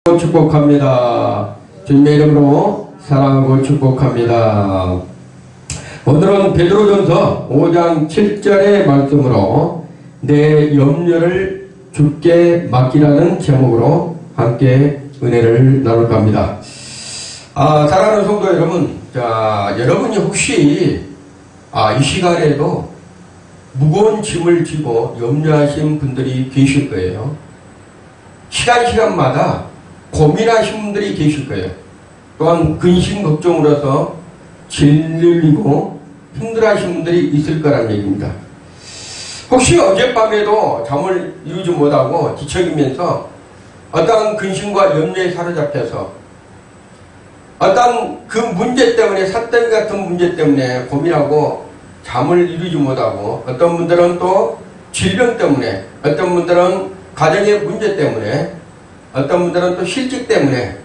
축복합니다. 주님의 이름으로 사랑하고 축복합니다. 오늘은 베드로전서 5장 7절의 말씀으로 내 염려를 주께 맡기라는 제목으로 함께 은혜를 나눌까 합니다. 사랑하는 성도 여러분, 여러분이 혹시 이 시간에도 무거운 짐을 지고 염려하신 분들이 계실 거예요. 시간마다 고민하신 분들이 계실 거예요. 또한 근심 걱정으로서 질리고 힘들어하신 분들이 있을 거란 얘기입니다. 혹시 어젯밤에도 잠을 이루지 못하고 뒤척이면서 어떤 근심과 염려에 사로잡혀서 어떤 그 문제 때문에 삿대기 같은 문제 때문에 고민하고 잠을 이루지 못하고 어떤 분들은 또 질병 때문에 어떤 분들은 가정의 문제 때문에 어떤 분들은 또 실직 때문에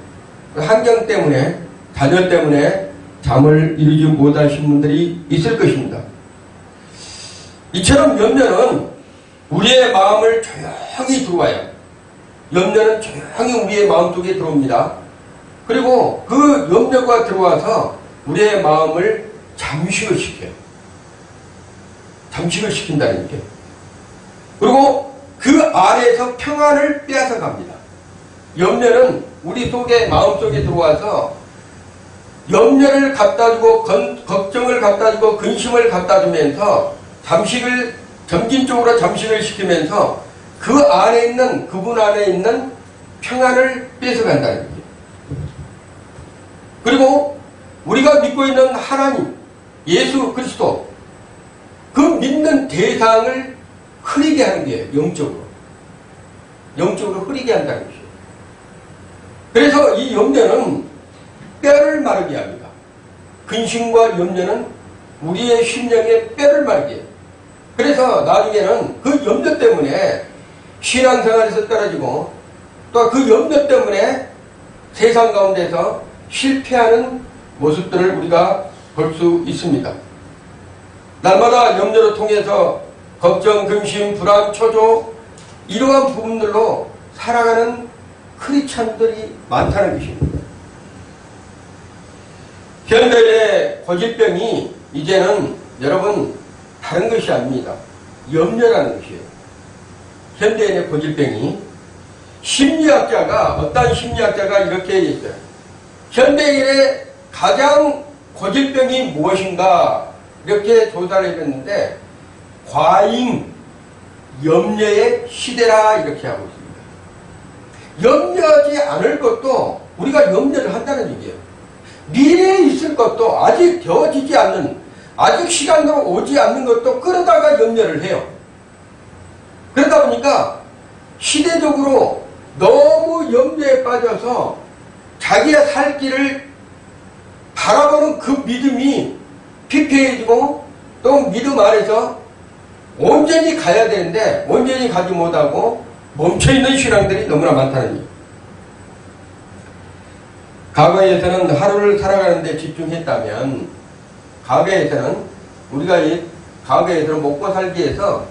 환경 때문에 자녀 때문에 잠을 이루지 못하신 분들이 있을 것입니다. 이처럼 염려는 우리의 마음을 조용히 들어와요. 염려는 조용히 우리의 마음속에 들어옵니다. 그리고 그 염려가 들어와서 우리의 마음을 잠식을 시켜요. 잠식을 시킨다는 게. 그리고 그 안에서 평안을 빼앗아 갑니다. 염려는 우리 속에 마음속에 들어와서 염려를 갖다주고 걱정을 갖다주고 근심을 갖다주면서 점진적으로 잠식을 시키면서 그 안에 있는 그분 안에 있는 평안을 뺏어간다는 거예요. 그리고 우리가 믿고 있는 하나님 예수 그리스도 그 믿는 대상을 흐리게 하는 게 영적으로 흐리게 한다는 것이에요. 그래서 이 염려는 뼈를 마르게 합니다. 근심과 염려는 우리의 심령에 뼈를 마르게 해요. 그래서 나중에는 그 염려 때문에 신앙생활에서 떨어지고 또 그 염려 때문에 세상 가운데서 실패하는 모습들을 우리가 볼 수 있습니다. 날마다 염려를 통해서 걱정, 근심, 불안, 초조 이러한 부분들로 살아가는 크리스찬들이 많다는 것입니다. 현대의 고질병이 이제는 여러분 다른 것이 아닙니다. 염려라는 것이에요. 현대인의 고질병이 어떤 심리학자가 이렇게 얘기했어요. 현대인의 가장 고질병이 무엇인가 이렇게 조사를 해봤는데 과잉 염려의 시대라 이렇게 하고 있습니다. 염려하지 않을 것도 우리가 염려를 한다는 얘기예요. 미래에 있을 것도 아직 되어지지 않는 아직 시간으로 오지 않는 것도 끌어다가 염려를 해요. 그러다 보니까 시대적으로 너무 염려에 빠져서 자기의 살 길을 바라보는 그 믿음이 피폐해지고 또 믿음 안에서 온전히 가야 되는데 온전히 가지 못하고 멈춰있는 신앙들이 너무나 많다는 얘기예요. 과거에서는 하루를 살아가는 데 집중했다면 과거에서는 먹고 살기 위해서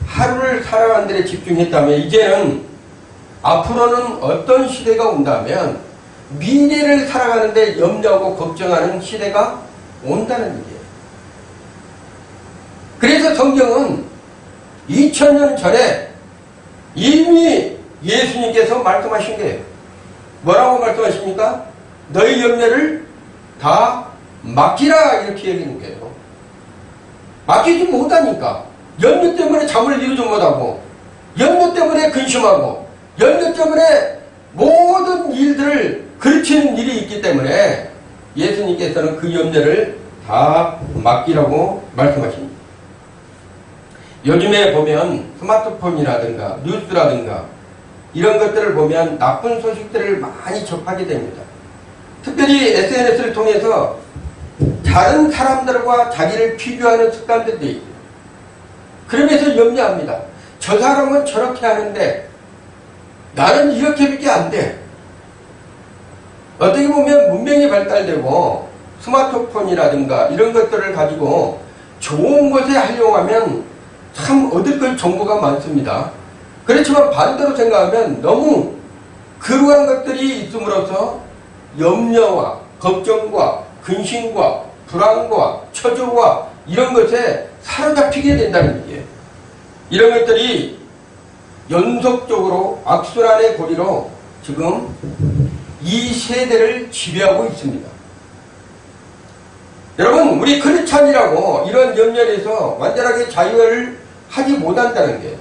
하루를 살아가는 데 집중했다면 이제는 앞으로는 어떤 시대가 온다면 미래를 살아가는 데 염려하고 걱정하는 시대가 온다는 얘기예요. 그래서 성경은 2000년 전에 이미 예수님께서 말씀하신 거예요. 뭐라고 말씀하십니까? 너희 염려를 다 맡기라 이렇게 얘기하는 거예요. 맡기지 못하니까 염려 때문에 잠을 이루지 못하고 염려 때문에 근심하고 염려 때문에 모든 일들을 그르치는 일이 있기 때문에 예수님께서는 그 염려를 다 맡기라고 말씀하십니다. 요즘에 보면 스마트폰이라든가 뉴스라든가 이런 것들을 보면 나쁜 소식들을 많이 접하게 됩니다. 특별히 SNS를 통해서 다른 사람들과 자기를 비교하는 습관들도 있고 그러면서 염려합니다. 저 사람은 저렇게 하는데 나는 이렇게밖에 안 돼. 어떻게 보면 문명이 발달되고 스마트폰이라든가 이런 것들을 가지고 좋은 것에 활용하면 참 얻을 걸 정보가 많습니다. 그렇지만 반대로 생각하면 너무 그러한 것들이 있음으로써 염려와 걱정과 근심과 불안과 처조와 이런 것에 사로잡히게 된다는 얘기예요. 이런 것들이 연속적으로 악순환의 고리로 지금 이 세대를 지배하고 있습니다. 여러분, 우리 크리스찬이라고 이런 염려에서 완전하게 자유를 하지 못한다는 게,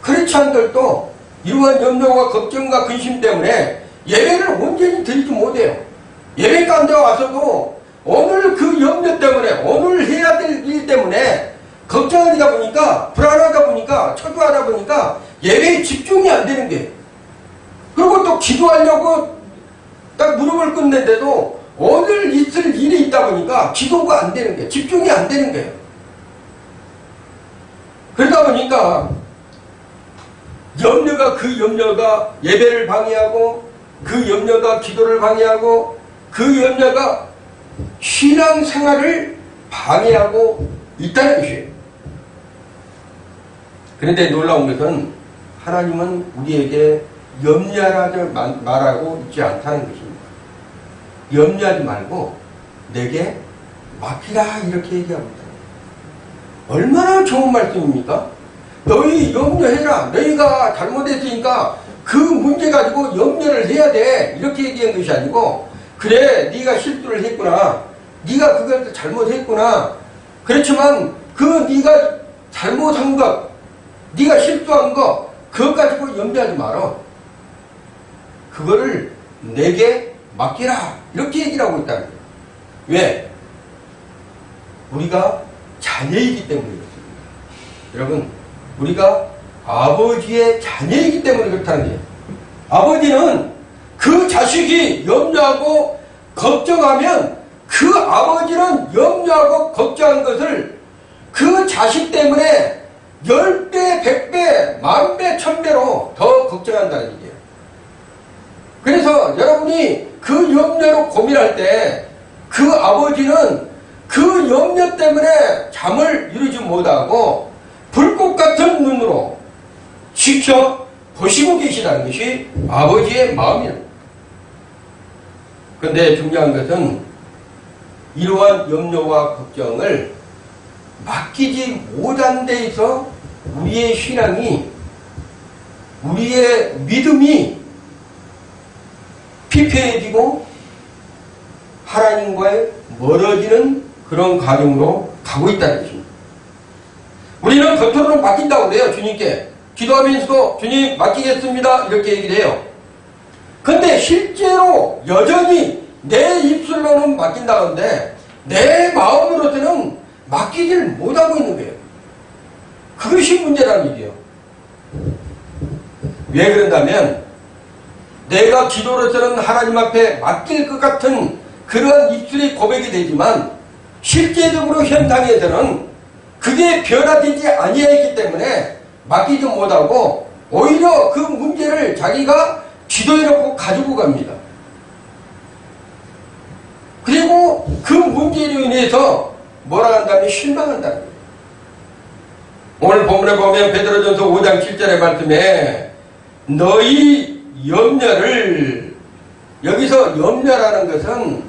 크리스찬들도 이러한 염려와 걱정과 근심 때문에 예배를 온전히 드리지 못해요. 예배 가운데 와서도 오늘 그 염려 때문에, 오늘 해야 될 일 때문에 걱정하다 보니까, 불안하다 보니까, 초조하다 보니까 예배에 집중이 안 되는 거예요. 그리고 또 기도하려고 딱 무릎을 꿇는데도 오늘 있을 일이 있다 보니까 기도가 안 되는 거예요. 집중이 안 되는 거예요. 그러다 보니까 그 염려가 예배를 방해하고, 그 염려가 기도를 방해하고, 그 염려가 신앙생활을 방해하고 있다는 것이에요. 그런데 놀라운 것은 하나님은 우리에게 염려하지 말라고 있지 않다는 것입니다. 염려하지 말고 내게 맡기라, 이렇게 얘기합니다. 얼마나 좋은 말씀입니까? 너희 염려해라. 너희가 잘못했으니까 그 문제 가지고 염려를 해야 돼, 이렇게 얘기한 것이 아니고, 그래, 네가 실수를 했구나, 네가 그걸 잘못했구나, 그렇지만 그 네가 잘못한 것, 네가 실수한 것, 그것 가지고 염려하지 마라. 그거를 내게 맡기라, 이렇게 얘기를 하고 있다는 거예요. 왜? 우리가 자녀이기 때문에 그렇습니다. 여러분, 우리가 아버지의 자녀이기 때문에 그렇다는 거예요. 아버지는 그 자식이 염려하고 걱정하면 그 아버지는 염려하고 걱정한 것을 그 자식 때문에 10배, 100배, 10,000배, 1000배로 더 걱정한다는 얘기예요. 그래서 여러분이 그 염려로 고민할 때 그 아버지는 그 염려 때문에 잠을 이루지 못하고 불꽃 같은 눈으로 지켜보시고 계시다는 것이 아버지의 마음이에요. 그런데 중요한 것은 이러한 염려와 걱정을 맡기지 못한 데 있어 우리의 신앙이, 우리의 믿음이 피폐해지고 하나님과의 멀어지는 그런 과정으로 가고 있다는 것입니다. 우리는 겉으로는 맡긴다고 그래요. 주님께 기도하면서도 주님 맡기겠습니다, 이렇게 얘기를 해요. 근데 실제로 여전히 내 입술로는 맡긴다는데 내 마음으로서는 맡기질 못하고 있는 거예요. 그것이 문제라는 얘기예요. 왜 그런다면 내가 기도로서는 하나님 앞에 맡길 것 같은 그러한 입술의 고백이 되지만 실제적으로 현장에서는 그게 변화되지 아니하기 때문에 맡기지 못하고 오히려 그 문제를 자기가 기도해놓고 가지고 갑니다. 그리고 그 문제로 인해서 뭐라 한다면 실망한다는 거예요. 오늘 본문에 보면 베드로전서 5장 7절의 말씀에 너희 염려를, 여기서 염려라는 것은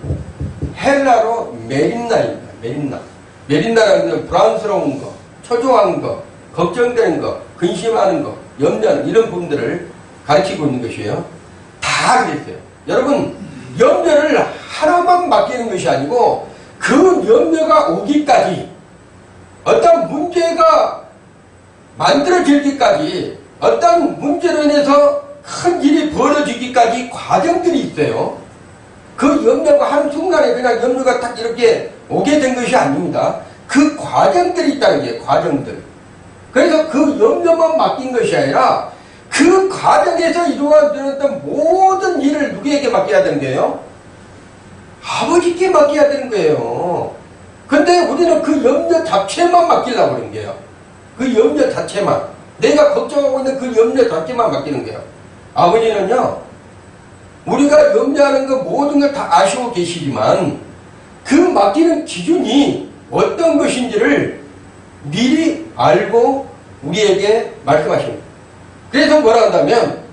헬라로 메린나입니다. 메린나라는 것은 불안스러운 거, 초조한 거, 걱정되는 거, 근심하는 거, 염려하는 이런 부분들을 가르치고 있는 것이에요. 다 그랬어요. 여러분, 염려를 하나만 맡기는 것이 아니고 그 염려가 오기까지, 어떤 문제가 만들어지기까지, 어떤 문제로 인해서 큰 일이 벌어지기까지 과정들이 있어요. 그 염려가 한순간에 그냥 염려가 딱 이렇게 오게 된 것이 아닙니다. 그 과정들이 있다는 게 과정들. 그래서 그 염려만 맡긴 것이 아니라 그 과정에서 이루어졌던 모든 일을 누구에게 맡겨야 되는 거예요? 아버지께 맡겨야 되는 거예요. 근데 우리는 그 염려 자체만 맡기려고 그러는 거예요. 그 염려 자체만. 내가 걱정하고 있는 그 염려 자체만 맡기는 거예요. 아버지는요, 우리가 염려하는 것 모든 걸 다 아시고 계시지만 그 맡기는 기준이 어떤 것인지를 미리 알고 우리에게 말씀하십니다. 그래서 뭐라 한다면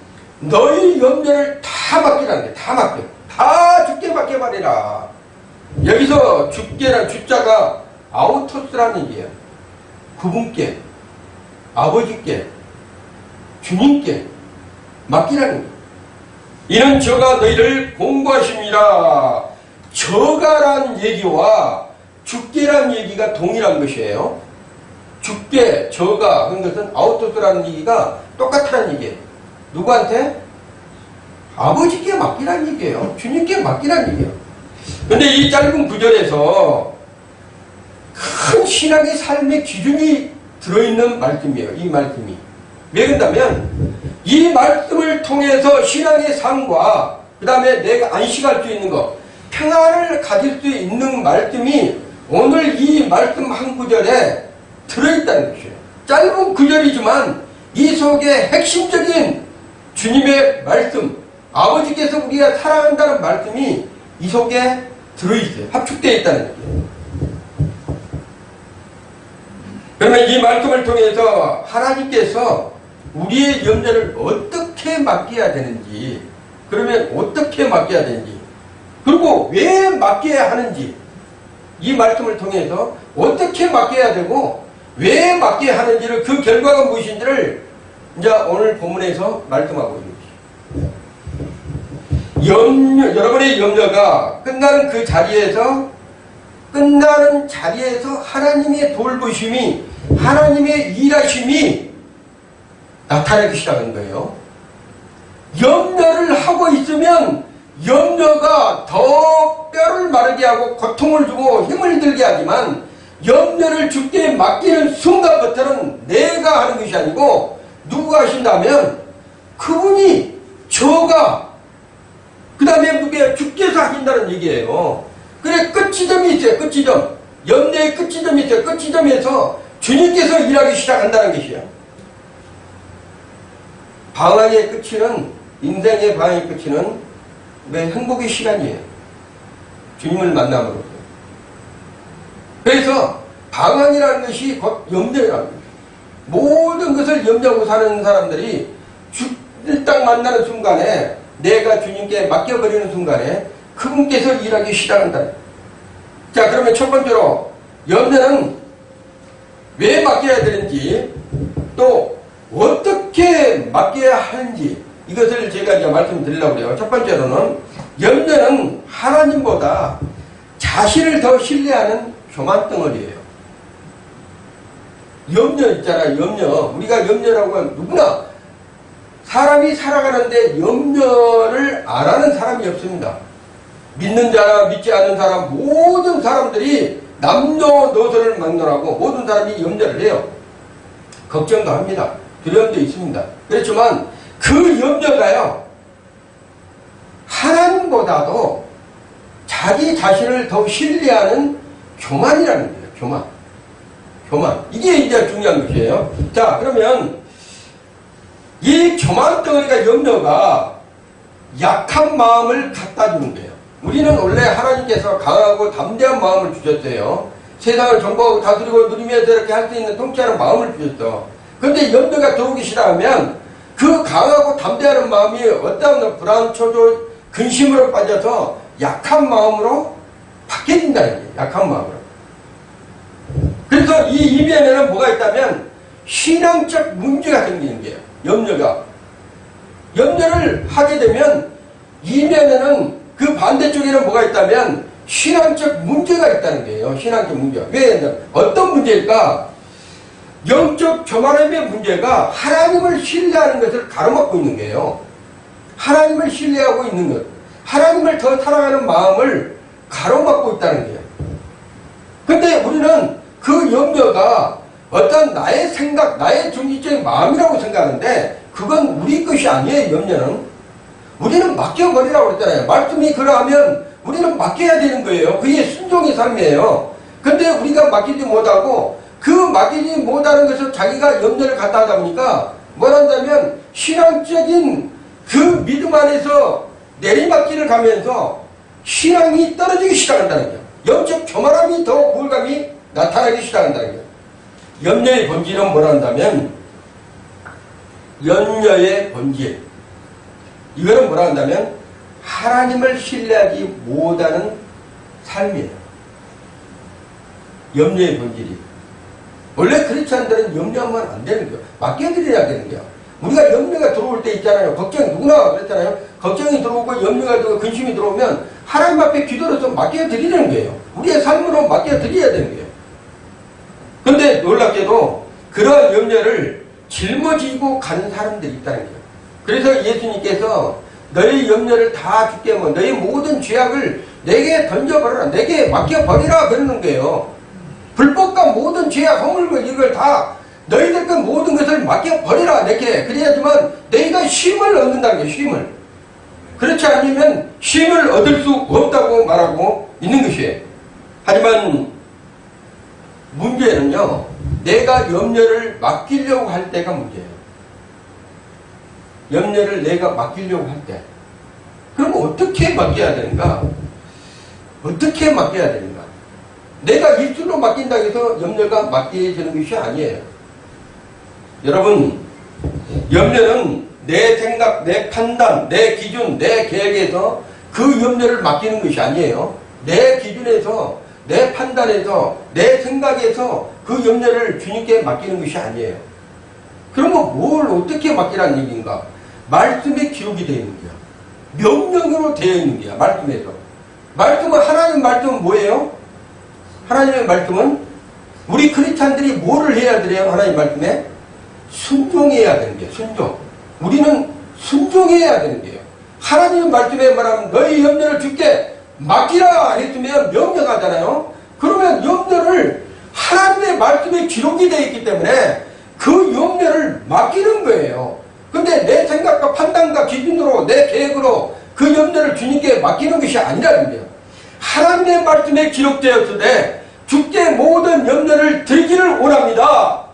너희 염려를 다 맡기라는 게, 다 맡겨. 다 주께 맡겨버리라. 여기서 주께란 주자가 아우토스라는 얘기예요. 그분께, 아버지께, 주님께 맡기라는 거예요. 이는 저가 너희를 공부하십니다. 저가란 얘기와 주께란 얘기가 동일한 것이에요. 주께, 저가 그런 것은 아우토스라는 얘기가 똑같다는 얘기예요. 누구한테? 아버지께 맡기란 얘기예요. 주님께 맡기란 얘기예요. 근데 이 짧은 구절에서 큰 신앙의 삶의 기준이 들어있는 말씀이에요. 이 말씀이. 왜 그런다면 이 말씀을 통해서 신앙의 삶과 그 다음에 내가 안식할 수 있는 것, 평안을 가질 수 있는 말씀이 오늘 이 말씀 한 구절에 들어있다는 것이에요. 짧은 구절이지만 이 속에 핵심적인 주님의 말씀, 아버지께서 우리가 사랑한다는 말씀이 이 속에 들어있어요. 합축되어 있다는 얘기예요. 그러면 이 말씀을 통해서 하나님께서 우리의 염려를 어떻게 맡겨야 되는지, 그러면 어떻게 맡겨야 되는지, 그리고 왜 맡겨야 하는지, 이 말씀을 통해서 어떻게 맡겨야 되고 왜 맡겨야 하는지를, 그 결과가 무엇인지를 이제 오늘 본문에서 말씀하고 있는 것이죠. 여러분의 염려가 끝나는 그 자리에서, 하나님의 돌보심이, 하나님의 일하심이 나타나기 시작한 거예요. 염려를 하고 있으면 염려가 더 뼈를 마르게 하고 고통을 주고 힘을 들게 하지만, 염려를 주께 맡기는 순간부터는 내가 하는 것이 아니고 누가 하신다면 그분이, 저가, 그 다음에 누구야? 주께서 하신다는 얘기예요. 그래, 끝지점이 있어요. 끝지점. 염려의 끝지점이 있어요. 끝지점에서 주님께서 일하기 시작한다는 것이에요. 방황의 끝이는, 인생의 방황의 끝이는 왜 행복의 시간이에요. 주님을 만남으로써. 그래서 방황이라는 것이 곧 염려라는 거예요. 모든 것을 염려하고 사는 사람들이 주를 딱 만나는 순간에, 내가 주님께 맡겨버리는 순간에 그분께서 일하기 시작한다. 자, 그러면 첫 번째로 염려는 왜 맡겨야 되는지, 또 어떻게 맡겨야 하는지, 이것을 제가 이제 말씀드리려고 해요. 첫 번째로는 염려는 하나님보다 자신을 더 신뢰하는 교만 덩어리예요. 염려 있잖아요. 염려. 우리가 염려라고 하면 누구나 사람이 살아가는데 염려를 안 하는 사람이 없습니다. 믿는 자나 믿지 않는 사람, 모든 사람들이 남녀노소를 막론하고 모든 사람이 염려를 해요. 걱정도 합니다. 두려움도 있습니다. 그렇지만 그 염려가요, 하나님보다도 자기 자신을 더 신뢰하는 교만이라는 거예요. 교만. 교만. 이게 이제 중요한 것이에요. 자, 그러면 이 교만 덩어리가, 염려가 약한 마음을 갖다 주는 거예요. 우리는 원래 하나님께서 강하고 담대한 마음을 주셨어요. 세상을 정복하고 다스리고 누리면서 이렇게 할 수 있는 통치하는 마음을 주셨어. 그런데 염려가 들어오기 시작하면 그 강하고 담대한 마음이 어떤 불안, 초조, 근심으로 빠져서 약한 마음으로 바뀌어진다는 거예요. 약한 마음으로. 그래서 이 이면에는 뭐가 있다면 신앙적 문제가 생기는 거예요. 염려가. 염려를 하게 되면 이면에는, 그 반대쪽에는 뭐가 있다면 신앙적 문제가 있다는 거예요. 신앙적 문제. 왜? 어떤 문제일까? 영적 교만함의 문제가 하나님을 신뢰하는 것을 가로막고 있는 거예요. 하나님을 신뢰하고 있는 것, 하나님을 더 사랑하는 마음을 가로막고 있다는 거예요. 근데 우리는 그 염려가 어떤 나의 생각, 나의 중립적인 마음이라고 생각하는데 그건 우리 것이 아니에요. 염려는 우리는 맡겨버리라고 그랬잖아요. 말씀이 그러하면 우리는 맡겨야 되는 거예요. 그게 순종의 삶이에요. 근데 우리가 맡기지 못하고, 그 맡기지 못하는 것을 자기가 염려를 갖다 하다 보니까 뭘 한다면 신앙적인 그 믿음 안에서 내리막길을 가면서 신앙이 떨어지기 시작한다는 거예요. 영적 교만함이 더 우울감이 나타나기 시작한다는 거예요. 염려의 본질은 뭘 한다면, 염려의 본질, 이거는 뭐라 한다면 하나님을 신뢰하지 못하는 삶이에요. 염려의 본질이. 원래 크리스찬들은 염려하면 안 되는 거예요. 맡겨드려야 되는 거예요. 우리가 염려가 들어올 때 있잖아요. 걱정, 누구나 그랬잖아요. 걱정이 들어오고 염려가 들어오고 근심이 들어오면 하나님 앞에 기도로서 맡겨드리는 거예요. 우리의 삶으로 맡겨드려야 되는 거예요. 근데 놀랍게도 그러한 염려를 짊어지고 가는 사람들이 있다는 거예요. 그래서 예수님께서 너의 염려를 다 주께 하면 너의 모든 죄악을 내게 던져버려라. 내게 맡겨버리라. 그러는 거예요. 불법과 모든 죄악, 허물과 이걸 다 너희들 그 모든 것을 맡겨버리라. 내게. 그래야지만 너희가 쉼을 얻는다는 거예요. 쉼을. 그렇지 않으면 쉼을 얻을 수 없다고 말하고 있는 것이에요. 하지만 문제는요, 내가 염려를 맡기려고 할 때가 문제예요. 염려를 내가 맡기려고 할 때. 그럼 어떻게 맡겨야 되는가? 어떻게 맡겨야 되는가? 내가 입술로 맡긴다고 해서 염려가 맡겨지는 것이 아니에요. 여러분, 염려는 내 생각, 내 판단, 내 기준, 내 계획에서 그 염려를 맡기는 것이 아니에요. 내 기준에서, 내 판단에서, 내 생각에서 그 염려를 주님께 맡기는 것이 아니에요. 그러면 뭘 어떻게 맡기라는 얘기인가? 말씀에 기록이 되어 있는 거야. 명령으로 되어 있는 거야. 말씀에서. 말씀은, 하나님 말씀은 뭐예요? 하나님의 말씀은 우리 크리스찬들이 뭐를 해야 돼요? 하나님 말씀에? 순종해야 되는 거예요. 순종. 우리는 순종해야 되는 거예요. 하나님의 말씀에 말하면 너희 염려를 주께 맡기라 했으면 명령하잖아요. 그러면 염려를 하나님의 말씀에 기록이 되어 있기 때문에 그 염려를 맡기는 거예요. 근데 내 생각과 판단과 기준으로 내 계획으로 그 염려를 주님께 맡기는 것이 아니라는 거예요. 하나님의 말씀에 기록되었을 때 주께 모든 염려를 드리기를 원합니다.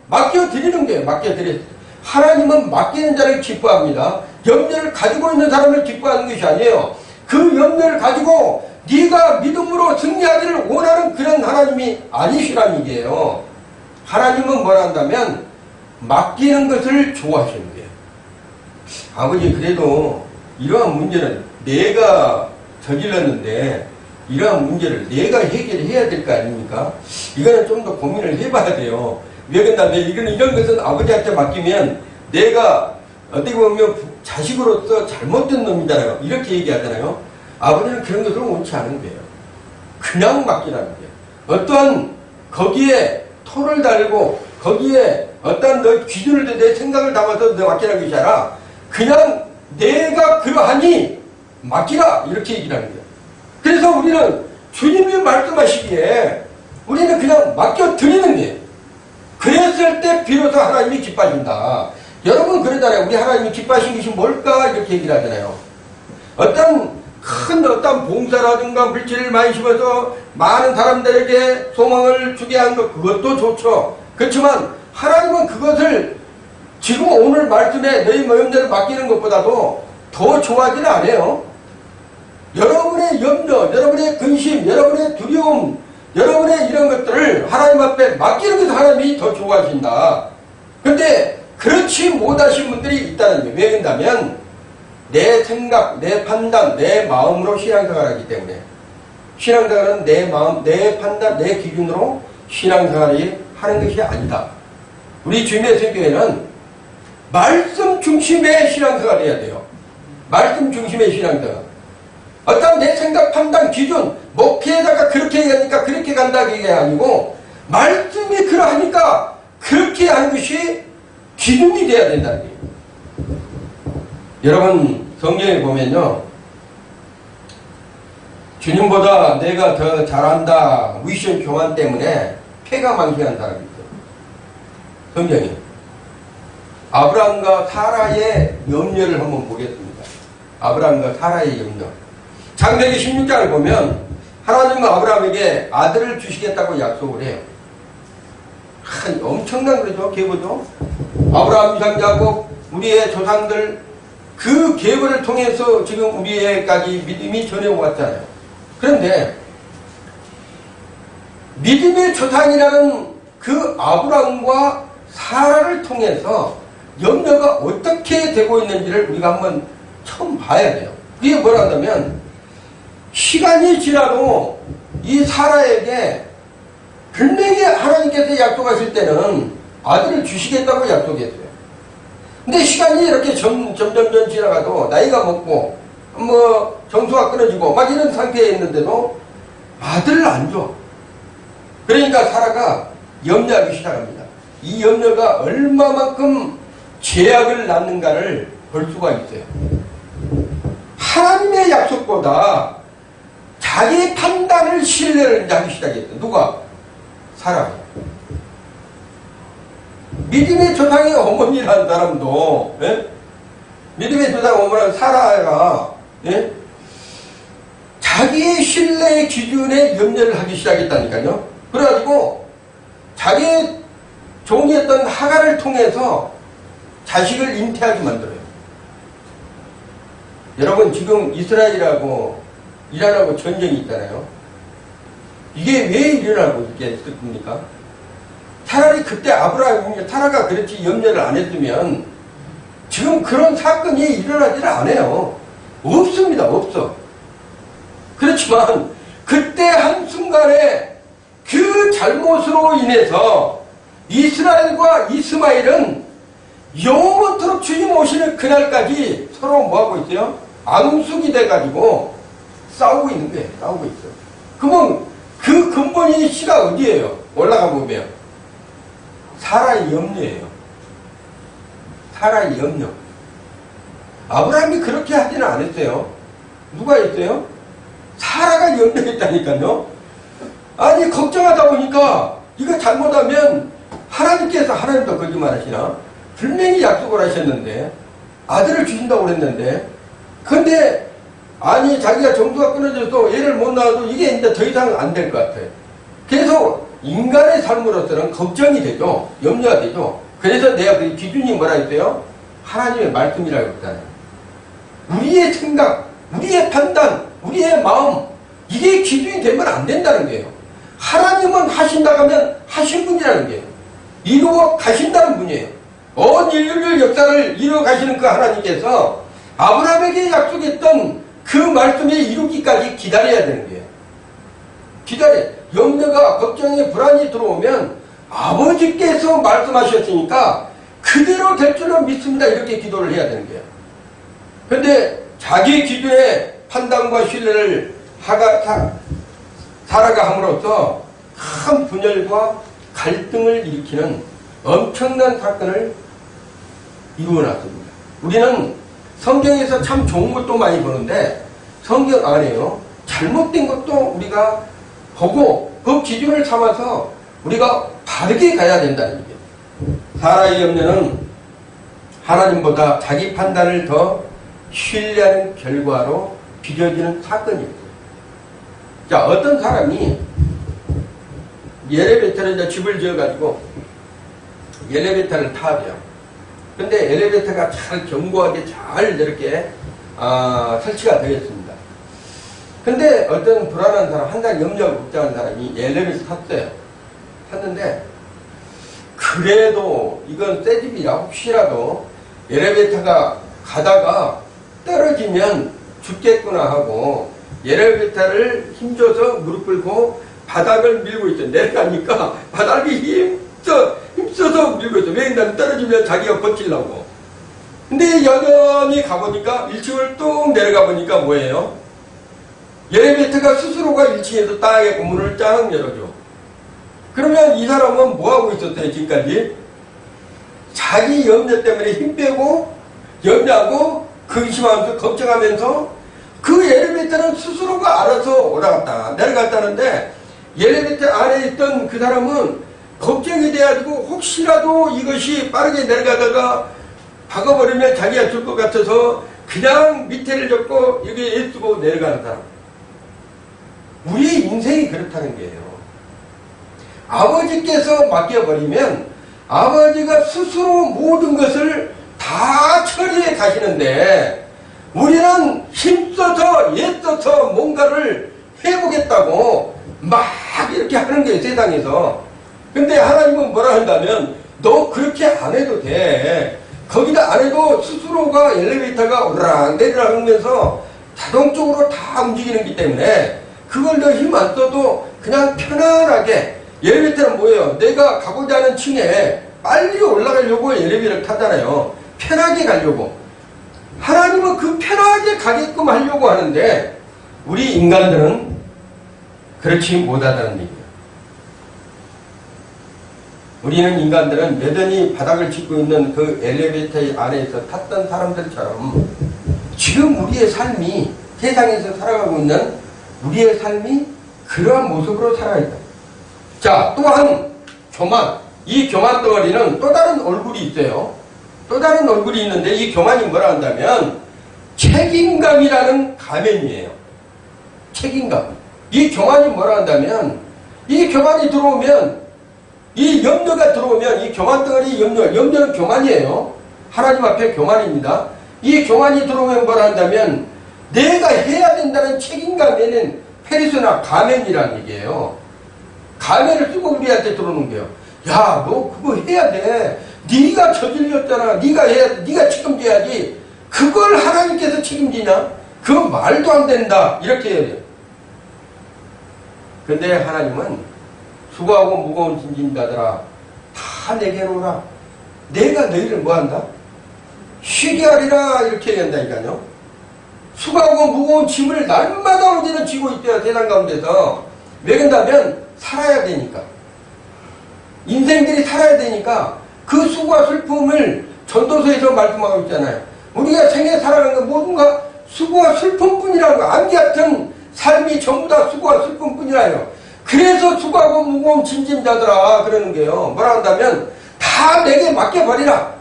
맡겨드리는 거예요. 맡겨드렸을 때. 하나님은 맡기는 자를 기뻐합니다. 염려를 가지고 있는 사람을 기뻐하는 것이 아니에요. 그 염려를 가지고 네가 믿음으로 승리하기를 원하는 그런 하나님이 아니시라는 얘기예요. 하나님은 뭐라 한다면 맡기는 것을 좋아하시는 거예요. 아버지, 그래도 이러한 문제는 내가 저질렀는데 이러한 문제를 내가 해결해야 될 거 아닙니까? 이거는 좀 더 고민을 해봐야 돼요. 왜 그런다면 이런 것은 아버지한테 맡기면 내가 어떻게 보면 자식으로서 잘못된 놈이잖아요. 이렇게 얘기하잖아요. 아버지는 그런 것을 원치 않은 거예요. 그냥 맡기라는 거예요. 어떠한 거기에 토를 달고 거기에 어떤 너 기준을 내 생각을 담아서 너 맡기라는 것이 아니라 그냥 내가 그러하니 맡기라 이렇게 얘기를 하는 거예요. 그래서 우리는 주님이 말씀하시기에 우리는 그냥 맡겨드리는 거예요. 그랬을 때 비로소 하나님이 기뻐하신다. 여러분 그러잖아요. 우리 하나님이 기뻐하신 것이 뭘까? 이렇게 얘기를 하잖아요. 어떤 봉사라든가 물질을 많이 심어서 많은 사람들에게 소망을 주게 한 것, 그것도 좋죠. 그렇지만 하나님은 그것을 지금 오늘 말씀에 너희 염려를 맡기는 것보다도 더 좋아하지는 않아요. 여러분의 염려, 여러분의 근심, 여러분의 두려움, 여러분의 이런 것들을 하나님 앞에 맡기는 것을 하나님이 더 좋아하신다. 근데 그렇지 못하신 분들이 있다는 거예요. 왜 그런다면 내 생각, 내 판단, 내 마음으로 신앙생활을 하기 때문에 신앙생활은 내 마음, 내 판단, 내 기준으로 신앙생활이 하는 것이 아니다. 우리 주님의 설교에는 말씀 중심의 신앙생활을 해야 돼요. 말씀 중심의 신앙생활. 어떤 내 생각, 판단, 기준, 목회에다가 그렇게 얘기하니까 그렇게 간다는 게 아니고 말씀이 그러하니까 그렇게 하는 것이 기준이 돼야 된다는 거예요. 여러분 성경에 보면요, 주님보다 내가 더 잘한다 미션 교만 때문에 폐가망신한 사람이 있어요. 성경에 아브라함과 사라의 염려를 한번 보겠습니다. 아브라함과 사라의 염려. 창세기 16장을 보면 하나님은 아브라함에게 아들을 주시겠다고 약속을 해요. 엄청난 거죠. 계보죠. 아브라함, 이삭, 야곱, 우리의 조상들 그 계보를 통해서 지금 우리에까지 믿음이 전해오고 왔잖아요. 그런데 믿음의 조상이라는 그 아브라함과 사라를 통해서 염려가 어떻게 되고 있는지를 우리가 한번 처음 봐야 돼요. 그게 뭐라면 시간이 지나도 이 사라에게 분명히 하나님께서 약속하실 때는 아들을 주시겠다고 약속했어요. 근데 시간이 이렇게 점점 지나가도 나이가 먹고 뭐 정수가 끊어지고 막 이런 상태에 있는데도 아들을 안 줘. 그러니까 사라가 염려하기 시작합니다. 이 염려가 얼마만큼 죄악을 낳는가를 볼 수가 있어요. 하나님의 약속보다 자기 판단을 신뢰를 하기 시작했어요. 누가? 사라. 믿음의 조상의 어머니라는 사람도, 예? 믿음의 조상 어머니는 사라가, 예? 자기의 신뢰의 기준에 염려를 하기 시작했다니까요. 그래가지고 자기의 종이었던 하가를 통해서 자식을 잉태하게 만들어요. 여러분, 지금 이스라엘하고 이란하고 전쟁이 있잖아요. 이게 왜 일어나고 있겠습니까? 차라리 그때 사라가 그렇지 염려를 안 했으면 지금 그런 사건이 일어나지를 않아요. 없습니다. 없어. 그렇지만 그때 한순간에 그 잘못으로 인해서 이스라엘과 이스마엘은 영원토록 주님 오시는 그날까지 서로 뭐하고 있어요? 앙숙이 돼가지고 싸우고 있는 거예요. 싸우고 있어요. 그러면 그 근본인 씨가 어디예요? 올라가 보면 사라의 염려예요. 사라의 염려. 아브라함이 그렇게 하지는 않았어요. 누가 했어요? 사라가 염려했다니까요. 아니 걱정하다 보니까 이거 잘못하면 하나님도 거짓말하시나? 분명히 약속을 하셨는데 아들을 주신다고 그랬는데 근데 아니 자기가 정수가 끊어져서 애를 못 낳아도 이게 이제 더 이상 안 될 것 같아요. 그래서 인간의 삶으로서는 걱정이 되죠. 염려가 되죠. 그래서 내가 그 기준이 뭐라 했어요? 하나님의 말씀이라고 했잖아요. 우리의 생각, 우리의 판단, 우리의 마음 이게 기준이 되면 안 된다는 거예요. 하나님은 하신다고 하면 하신 분이라는 거예요. 이루어 가신다는 분이에요. 온 인류의 역사를 이루어 가시는 그 하나님께서 아브라함에게 약속했던 그 말씀에 이루기까지 기다려야 되는 거예요. 염려가 걱정이 불안이 들어오면 아버지께서 말씀하셨으니까 그대로 될 줄로 믿습니다. 이렇게 기도를 해야 되는 거예요. 그런데 자기 기준의 판단과 신뢰를 사라가 함으로써 큰 분열과 갈등을 일으키는 엄청난 사건을 이루어놨습니다. 우리는 성경에서 참 좋은 것도 많이 보는데 성경 안에요. 잘못된 것도 우리가 보고 그 기준을 삼아서 우리가 바르게 가야 된다는 얘기예요. 사라의 염려는 하나님보다 자기 판단을 더 신뢰하는 결과로 빚어지는 사건이었어요. 자, 어떤 사람이 엘리베이터를 이제 집을 지어가지고 엘리베이터를 타죠. 근데 엘리베이터가 잘 견고하게 잘 이렇게 설치가 되어 있습니다. 근데 어떤 불안한 사람, 한 달 염려하고 걱정한 사람이 엘리베이터 탔어요. 탔는데 그래도 이건 새 집이라 혹시라도 엘리베이터가 가다가 떨어지면 죽겠구나 하고 엘리베이터를 힘줘서 무릎 꿇고 바닥을 밀고 있죠. 내려가니까 바닥이 힘써서 밀고 있죠. 왜 나는 떨어지면 자기가 버틸라고. 근데 여전히 가보니까 1층을 뚝 내려가 보니까 뭐예요? 엘리베이터가 스스로가 1층에서 땅에 문을 쫙 열어줘. 그러면 이 사람은 뭐하고 있었어요, 지금까지? 자기 염려 때문에 힘 빼고, 염려하고, 근심하면서, 걱정하면서, 그 엘리베이터는 스스로가 알아서 올라갔다, 내려갔다는데, 엘리베이터 안에 있던 그 사람은 걱정이 돼가지고, 혹시라도 이것이 빠르게 내려가다가 박아버리면 자기가 줄 것 같아서, 그냥 밑에를 잡고, 여기 애쓰고 내려가는 사람. 우리의 인생이 그렇다는 거예요. 아버지께서 맡겨버리면 아버지가 스스로 모든 것을 다 처리해 가시는데 우리는 힘써서 애써서 뭔가를 해보겠다고 막 이렇게 하는 거예요, 세상에서. 근데 하나님은 뭐라 한다면 너 그렇게 안 해도 돼. 거기다 안 해도 스스로가 엘리베이터가 오르락 내리락 하면서 자동적으로 다 움직이는 기 때문에 그걸 더 힘 안 써도 그냥 편안하게 엘리베이터는 뭐예요? 내가 가고자 하는 층에 빨리 올라가려고 엘리베이터를 타잖아요. 편하게 가려고. 하나님은 그 편하게 가게끔 하려고 하는데 우리 인간들은 그렇지 못하다는 얘기예요. 우리는 인간들은 여전히 바닥을 짚고 있는 그 엘리베이터 안에서 탔던 사람들처럼 지금 우리의 삶이 세상에서 살아가고 있는 우리의 삶이 그러한 모습으로 살아가 있다. 자, 또한 교만. 이 교만 덩어리는 또 다른 얼굴이 있어요. 또 다른 얼굴이 있는데 이 교만이 뭐라 한다면 책임감이라는 가면이에요. 책임감. 이 교만이 뭐라 한다면 이 교만이 들어오면 이 염려가 들어오면 이 교만 덩어리 염려는 교만이에요. 하나님 앞에 교만입니다. 이 교만이 들어오면 뭐라 한다면 내가 해야 된다는 책임감에는 페리소나 가면이라는 얘기예요. 가면을 쓰고 우리한테 들어오는 거예요. 야, 너 그거 해야 돼. 네가 저질렀잖아. 네가 책임져야지. 그걸 하나님께서 책임지냐? 그건 말도 안 된다. 이렇게 해야 돼요. 근데 하나님은 수고하고 무거운 짐진 자들아 다 내게 오라. 내가 너희를 뭐한다? 쉬게 하리라. 이렇게 얘기한다니까요. 수고하고 무거운 짐을 날마다 우리는 지고 있대요. 세상 가운데서. 왜 그런다면 살아야 되니까. 인생들이 살아야 되니까 그 수고와 슬픔을 전도서에서 말씀하고 있잖아요. 우리가 생애 살아가는 건 모든가 수고와 슬픔뿐이라고. 암기 같은 삶이 전부 다 수고와 슬픔뿐이라요. 그래서 수고하고 무거운 짐짐자들아 그러는 게요. 뭐라 한다면 다 내게 맡겨버리라.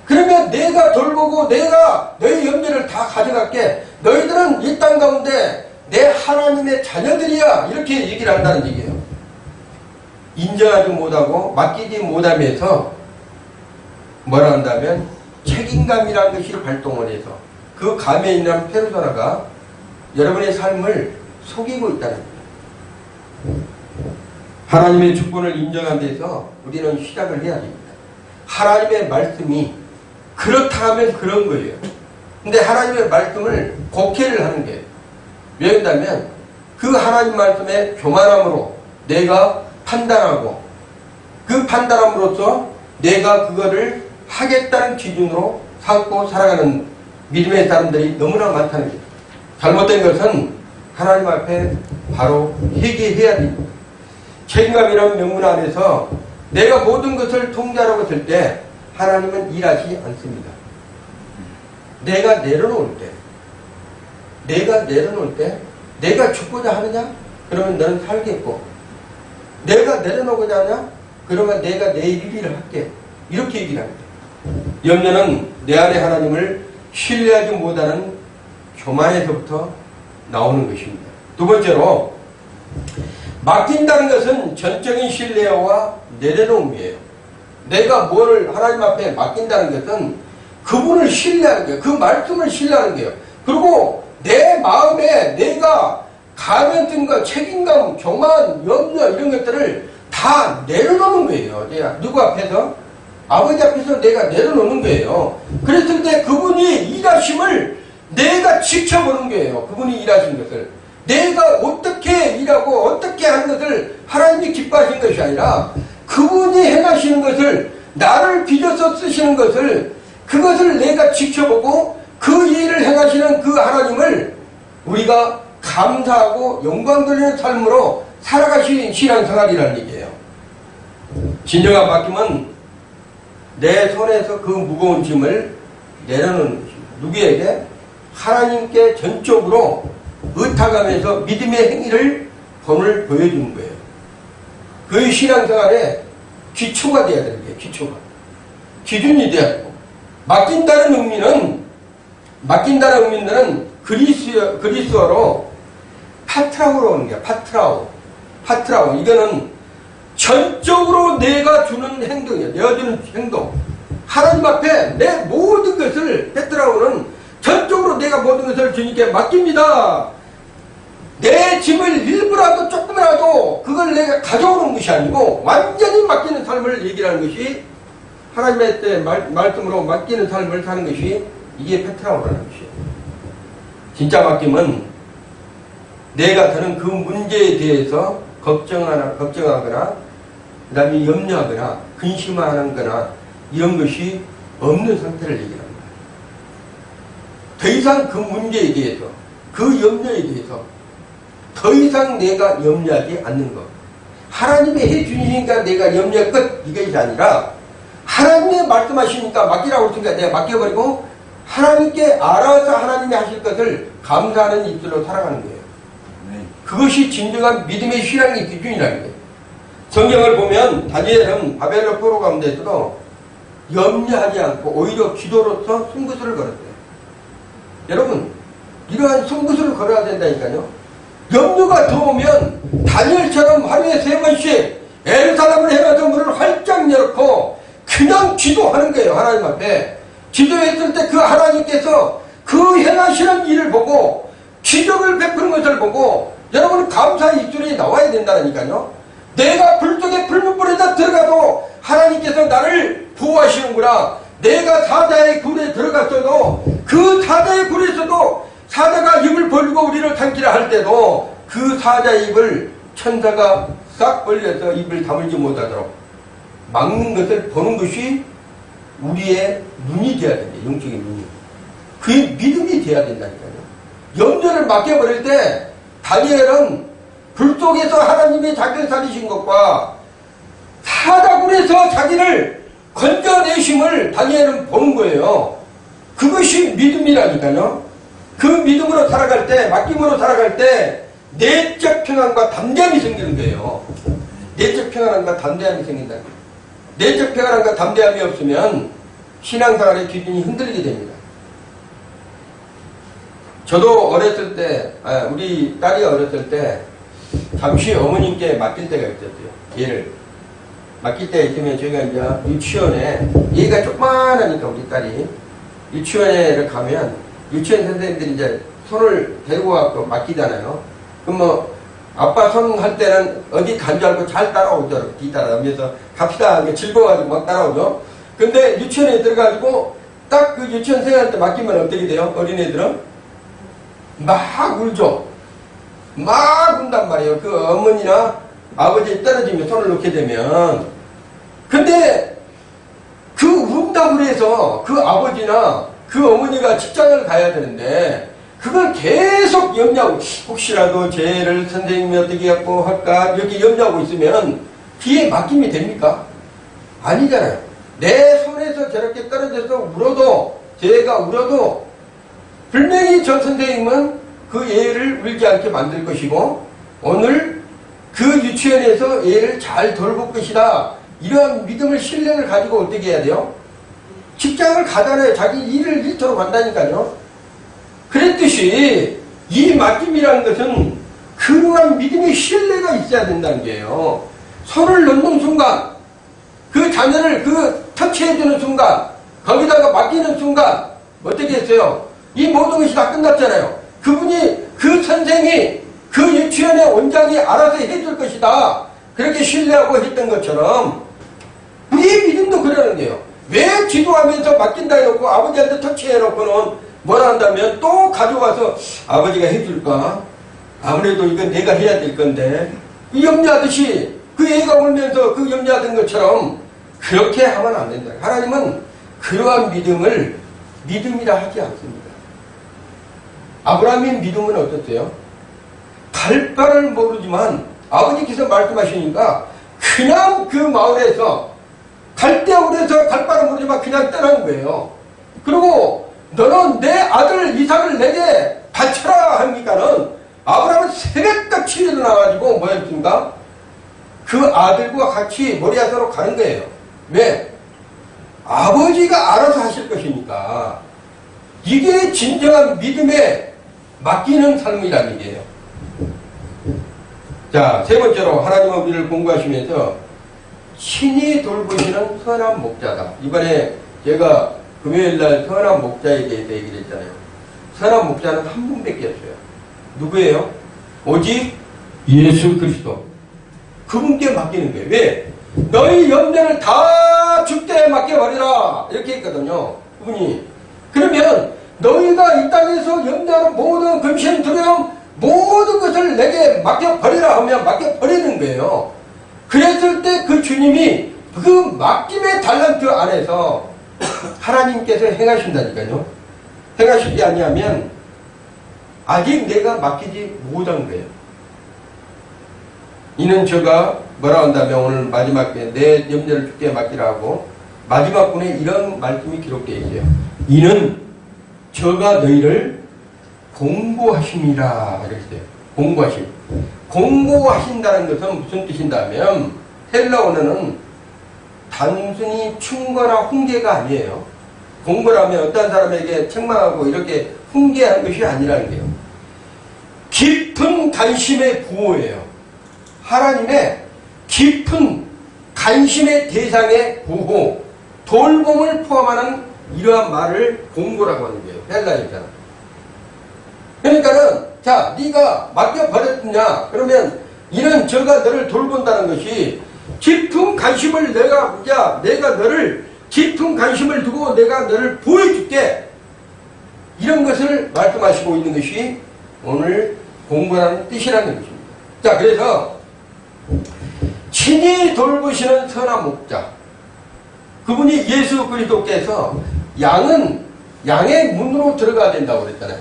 그러면 내가 돌보고 내가 너희 염려를 다 가져갈게. 너희들은 이 땅 가운데 내 하나님의 자녀들이야. 이렇게 얘기를 한다는 얘기예요. 인정하지 못하고 맡기지 못하면서 뭐라 한다면 책임감이라는 것이 발동을 해서 그 가면이라는 페르소나가 여러분의 삶을 속이고 있다는 거예요. 하나님의 주권을 인정한 데서 우리는 시작을 해야 됩니다. 하나님의 말씀이 그렇다 하면 그런 거예요. 근데 하나님의 말씀을 곡해를 하는 거예요. 왜 그런다면 그 하나님 말씀의 교만함으로 내가 판단하고 그 판단함으로써 내가 그거를 하겠다는 기준으로 삼고 살아가는 믿음의 사람들이 너무나 많다는 거예요. 잘못된 것은 하나님 앞에 바로 회개해야 됩니다. 책임감이라는 명문 안에서 내가 모든 것을 통제하라고 들 때 하나님은 일하지 않습니다. 내가 내려놓을 때 내가 죽고자 하느냐? 그러면 너는 살겠고 내가 내려놓고자 하냐? 그러면 내가 내일 일을 할게. 이렇게 얘기를 합니다. 염려는 내 안에 하나님을 신뢰하지 못하는 교만에서부터 나오는 것입니다. 두 번째로 맡긴다는 것은 전적인 신뢰와 내려놓음이에요. 내가 뭐를 하나님 앞에 맡긴다는 것은 그분을 신뢰하는 거예요. 그 말씀을 신뢰하는 거예요. 그리고 내 마음에 내가 가면증과 책임감, 교만, 염려 이런 것들을 다 내려놓는 거예요. 내가 누구 앞에서? 아버지 앞에서 내가 내려놓는 거예요. 그랬을 때 그분이 일하심을 내가 지켜보는 거예요. 그분이 일하신 것을. 내가 어떻게 일하고 어떻게 하는 것을 하나님이 기뻐하신 것이 아니라 그분이 행하시는 것을 나를 빚어서 쓰시는 것을 그것을 내가 지켜보고 그 일을 행하시는 그 하나님을 우리가 감사하고 영광 돌리는 삶으로 살아가신 신앙생활이라는 얘기예요. 진정한 맡김은 내 손에서 그 무거운 짐을 내려놓는 것입니다. 누구에게? 하나님께 전적으로 의탁하면서 믿음의 행위를 본을 보여주는 거예요. 그 신앙생활의 기초가 돼야 되는 거예요. 기초가. 기준이 돼야 되고. 맡긴다는 의미는 그리스어로 파트라우로 오는 거야. 파트라우. 이거는 전적으로 내가 주는 행동이야. 내가 주는 행동. 하나님 앞에 내 모든 것을 파트라우는 전적으로 내가 모든 것을 주님께 맡깁니다. 내 짐을 일부라도 조금이라도 그걸 내가 가져오는 것이 아니고 완전히 맡기는 삶을 얘기하는 것이 하나님의 때 말씀으로 맡기는 삶을 사는 것이 이게 페트라오라는 것이에요. 진짜 맡김은 내가 드는 그 문제에 대해서 걱정하거나 그 다음에 염려하거나 근심하거나 이런 것이 없는 상태를 얘기합니다. 더 이상 그 문제에 대해서 그 염려에 대해서 더 이상 내가 염려하지 않는 것. 하나님이 해주시니까 내가 염려할 것 이것이 아니라 하나님이 말씀하시니까 맡기라고 했으니까 내가 맡겨버리고 하나님께 알아서 하나님이 하실 것을 감사하는 입술로 살아가는 거예요. 그것이 진정한 믿음의 신앙의 기준이라는 거예요. 성경을 보면 다니엘은 바벨론 포로 가운데서도 염려하지 않고 오히려 기도로서 숨구슬을 걸었어요. 여러분 이러한 숨구슬을 걸어야 된다니까요. 염려가 들어오면 다니엘처럼 하루에 3번씩 에르사람을 해가지고 문을 활짝 열고 그냥 기도하는 거예요. 하나님 앞에 기도했을 때 그 하나님께서 그 행하시는 일을 보고 기적을 베푸는 것을 보고 여러분 감사의 입술이 나와야 된다니까요. 내가 불 속에 불문불에다 들어가도 하나님께서 나를 보호하시는구나. 내가 사자의 굴에 들어갔어도 그 사자의 굴에서도 사자가 입을 벌리고 우리를 삼키라 할 때도 그 사자의 입을 천사가 싹 벌려서 입을 다물지 못하도록 막는 것을 보는 것이 우리의 눈이 되어야 된다. 영적인 눈이. 그게 믿음이 되어야 된다니까요. 염려를 맡겨버릴 때 다니엘은 불 속에서 하나님이 자기를 살리신 것과 사자굴에서 자기를 건져내심을 다니엘은 보는 거예요. 그것이 믿음이라니까요. 그 믿음으로 살아갈 때, 맡김으로 살아갈 때 내적 평안과 담대함이 생기는 거예요. 내적 평안과 담대함이 생긴다. 내적 평안과 담대함이 없으면 신앙생활의 기준이 흔들리게 됩니다. 저도 어렸을 때, 우리 딸이 어렸을 때 잠시 어머님께 맡길 때가 있었어요. 얘를 맡길 때가 있으면 저희가 이제 유치원에, 얘가 조그만하니까 우리 딸이 유치원에 가면 유치원 선생님들이 이제 손을 데리고 와서 맡기잖아요. 그럼 뭐 아빠 손 할 때는 어디 간 줄 알고 잘 따라오죠. 뒤따라오면서 갑시다 즐거워가지고 막 따라오죠. 근데 유치원에 들어가지고 딱 그 유치원생한테 맡기면 어떻게 돼요? 어린애들은 막 울죠. 막 운단 말이에요. 그 어머니나 아버지 떨어지면 손을 놓게 되면. 근데 그 운다고 해서 그 아버지나 그 어머니가 직장을 가야 되는데 그걸 계속 염려하고 혹시라도 쟤를 선생님이 어떻게 갖고 할까 이렇게 염려하고 있으면 뒤에 맡김이 됩니까? 아니잖아요. 내 손에서 저렇게 떨어져서 울어도 쟤가 울어도 분명히 저 선생님은 그 애를 울지 않게 만들 것이고 오늘 그 유치원에서 애를 잘 돌볼 것이다. 이런 믿음을 신뢰를 가지고 어떻게 해야 돼요? 직장을 가잖아요. 자기 일을 일터로 간다니까요. 그랬듯이 이 맡김이라는 것은 그러한 믿음의 신뢰가 있어야 된다는 거예요. 손을 넣는 순간 그 자녀를 터치해주는 순간 거기다가 맡기는 순간 어떻게 했어요? 이 모든 것이 다 끝났잖아요. 그분이 그 선생이 그 유치원의 원장이 알아서 해줄 것이다. 그렇게 신뢰하고 했던 것처럼 우리의 믿음도 그러는 거예요. 왜 기도하면서 맡긴다 해놓고 아버지한테 터치해놓고는 뭐라 한다면 또 가져와서 아버지가 해줄까? 아무래도 이건 내가 해야 될 건데 염려하듯이 그 애가 울면서 그 염려하던 것처럼 그렇게 하면 안 된다. 하나님은 그러한 믿음을 믿음이라 하지 않습니다. 아브라함의 믿음은 어떻대요? 갈 바를 모르지만 아버지께서 말씀하시니까 그냥 그 마을에서 갈대아울에서 갈 바를 모르지만 그냥 떠난 거예요. 그리고 너는 내 아들 이삭을 내게 바쳐라 하니까는 아브라함은 새벽같이 일어나가지고 뭐 했습니까? 그 아들과 같이 모리아서로 가는 거예요. 왜? 아버지가 알아서 하실 것이니까. 이게 진정한 믿음에 맡기는 삶이라는 얘기예요. 자, 세 번째로 하나님은 우리를 공부하시면서 신이 돌보시는 선한 목자다. 이번에 제가 금요일날 선한 목자에 대해서 얘기를 했잖아요. 선한 목자는 한 분밖에 없어요. 누구예요? 오직 예수 그리스도. 그분께 맡기는 거예요. 왜? 너희 염려를 다 죽게 맡겨버리라 이렇게 했거든요. 그분이. 그러면 너희가 이 땅에서 염려하는 모든 근심 두려움 모든 것을 내게 맡겨버리라 하면 맡겨버리는 거예요. 그랬을 때 그 주님이 그 맡김의 달란트 안에서 하나님께서 행하신다니까요. 행하시지 아니하면 아직 내가 맡기지 못한 거예요. 이는 저가 뭐라 한다면 오늘 마지막 내 염려를 주께 맡기라 하고 마지막 분에 이런 말씀이 기록되어 있어요. 이는 저가 너희를 공고하심이라 이랬어요. 공고하심. 공고하신다는 것은 무슨 뜻인다면 헬라어는 단순히 충고나 훈계가 아니에요. 공고라면 어떤 사람에게 책망하고 이렇게 훈계하는 것이 아니라는 거예요. 깊은 관심의 부호예요. 하나님의 깊은 관심의 대상의 보호, 돌봄을 포함하는 이러한 말을 공고라고 하는 거예요. 헬라어잖아. 그러니까는 자, 네가 맡겨버렸냐? 그러면 이는 저가 너를 돌본다는 것이 깊은 관심을 내가 너를 깊은 관심을 두고 내가 너를 보여줄게. 이런 것을 말씀하시고 있는 것이 오늘 공부라는 뜻이라는 것입니다. 자, 그래서 친히 돌보시는 선한 목자. 그분이 예수 그리스도께서 양의 문으로 들어가야 된다고 그랬잖아요.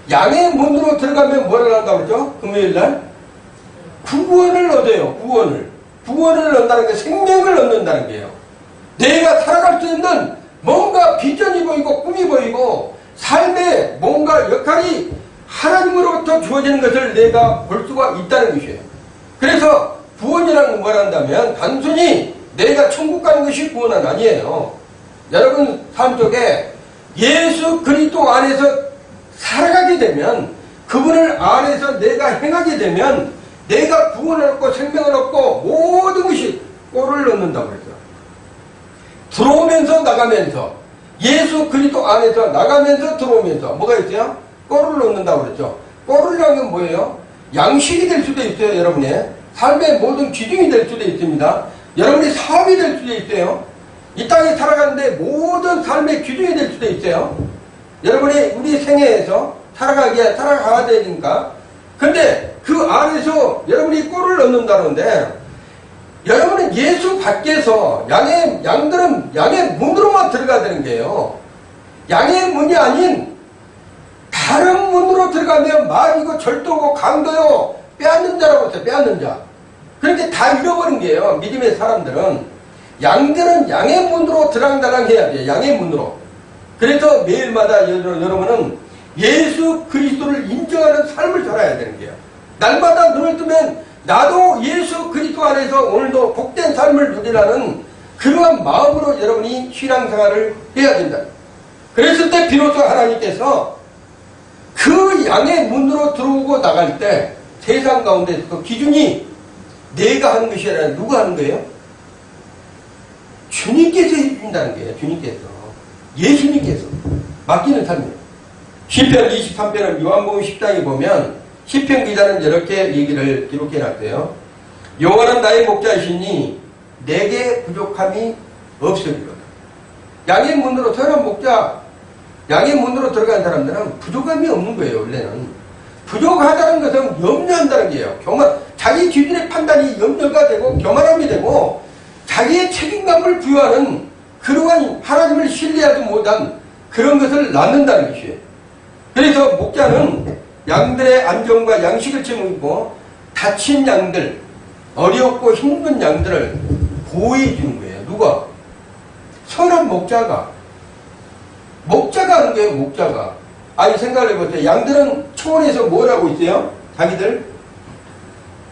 양의 문으로 들어가면 뭐를 한다고 그러죠? 금요일날? 구원을 얻어요. 구원을 얻는다는 게 생명을 얻는다는 게요. 내가 살아갈 수 있는 뭔가 비전이 보이고 꿈이 보이고 삶의 뭔가 역할이 하나님으로부터 주어지는 것을 내가 볼 수가 있다는 것이에요. 그래서 구원이라는 건 뭐란다면 단순히 내가 천국 가는 것이 구원은 아니에요. 여러분 삶 속에 예수 그리스도 안에서 살아가게 되면 그분을 안에서 내가 행하게 되면 내가 구원을 얻고 생명을 얻고 모든 것이 꼴을 넣는다고 그랬죠. 들어오면서 나가면서 예수 그리스도 안에서 나가면서 들어오면서 뭐가 있어요? 꼴을 넣는다고 그랬죠. 꼴을 넣는 건 뭐예요? 양식이 될 수도 있어요. 여러분의 삶의 모든 기준이 될 수도 있습니다. 여러분의 사업이 될 수도 있어요. 이 땅에 살아가는데 모든 삶의 기준이 될 수도 있어요. 여러분이 우리 생애에서 살아가야 되니까. 근데 그 안에서 여러분이 꼴을 넣는다는데 여러분은 예수 밖에서 양들은 양의 문으로만 들어가야 되는 거예요. 양의 문이 아닌 다른 문으로 들어가면 말이고 절도고 강도요 빼앗는 자라고 했어요. 빼앗는 자. 그렇게 다 잃어버린 거예요. 믿음의 사람들은. 양들은 양의 문으로 들랑달랑 해야 돼요. 양의 문으로. 그래서 매일마다 여러분은 예수 그리스도를 인정하는 삶을 살아야 되는 거예요. 날마다 눈을 뜨면 나도 예수 그리스도 안에서 오늘도 복된 삶을 누리라는 그러한 마음으로 여러분이 신앙생활을 해야 된다. 그랬을 때 비로소 하나님께서 그 양의 문으로 들어오고 나갈 때 세상 가운데 그 기준이 내가 하는 것이 아니라 누가 하는 거예요? 주님께서 해준다는 거예요. 주님께서. 예수님께서 맡기는 삶이에요. 시편 23편은 요한복음 10장에 보면 시편 기자는 이렇게 얘기를 기록해 놨대요. 여호와는 나의 목자이시니 내게 부족함이 없으리로다. 양의 문으로 선한 목자, 양의 문으로 들어간 사람들은 부족함이 없는 거예요. 원래는 부족하다는 것은 염려한다는 거예요. 자기 기준의 판단이 염려가 되고 교만함이 되고 자기의 책임감을 부여하는 그러한 하나님을 신뢰하지 못한 그런 것을 낳는다는 것이에요. 그래서 목자는 양들의 안전과 양식을 책임지고 다친 양들, 어렵고 힘든 양들을 보호해 주는 거예요. 누가? 선한 목자가 하는 거예요. 목자가. 아니 생각을 해보세요. 양들은 초원에서 뭘 하고 있어요? 자기들.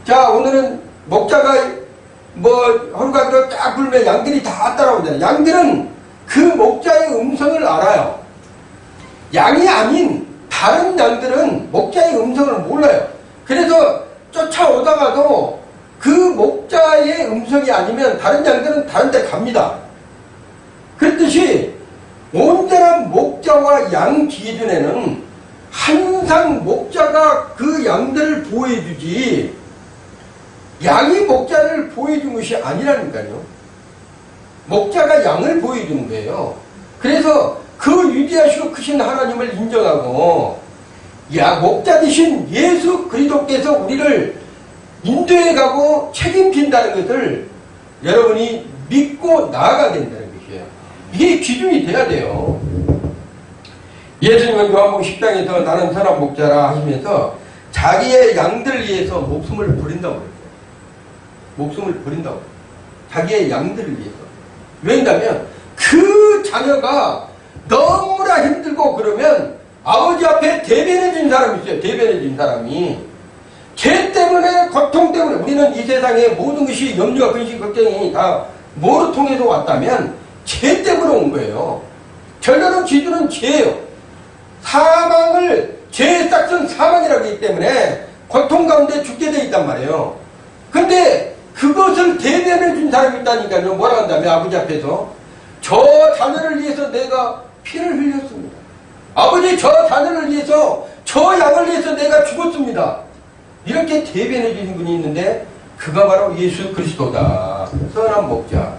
자, 오늘은 목자가 하루가 딱 불면 양들이 다 따라오잖아요. 양들은 그 목자의 음성을 알아요. 양이 아닌 다른 양들은 목자의 음성을 몰라요. 그래서 쫓아오다가도 그 목자의 음성이 아니면 다른 양들은 다른 데 갑니다. 그렇듯이 온전한 목자와 양 기준에는 항상 목자가 그 양들을 보호해주지 양이 목자를 보호해준 것이 아니라니까요. 목자가 양을 보여주는 거예요. 그래서 그 위대하시고 크신 하나님을 인정하고 목자 되신 예수 그리스도께서 우리를 인도해가고 책임진다는 것을 여러분이 믿고 나아가야 된다는 것이에요. 이게 기준이 돼야 돼요. 예수님은 요한복음 10장에서 나는 선한 목자라 하시면서 자기의 양들을 위해서 목숨을 버린다고 그랬어요. 목숨을 버린다고. 자기의 양들을 위해서. 왜냐하면 그 자녀가 너무나 힘들고 그러면 아버지 앞에 대변해 준 사람이 있어요. 대변해 준 사람이. 죄 때문에, 고통 때문에 우리는 이 세상에 모든 것이 염려와 근심, 걱정이 다 뭐로 통해서 왔다면 죄 때문에 온 거예요. 결론은 기준은 죄예요. 사망을, 죄의 싹은 사망이라고 하기 때문에 고통 가운데 죽게 돼 있단 말이에요. 근데 그것을 대변해 준 사람이 있다니까요. 뭐라 한다면 아버지 앞에서 저 자녀를 위해서 내가 피를 흘렸습니다. 아버지 저 자녀를 위해서 저 양을 위해서 내가 죽었습니다. 이렇게 대변해 주신 분이 있는데 그가 바로 예수 그리스도다. 선한 목자.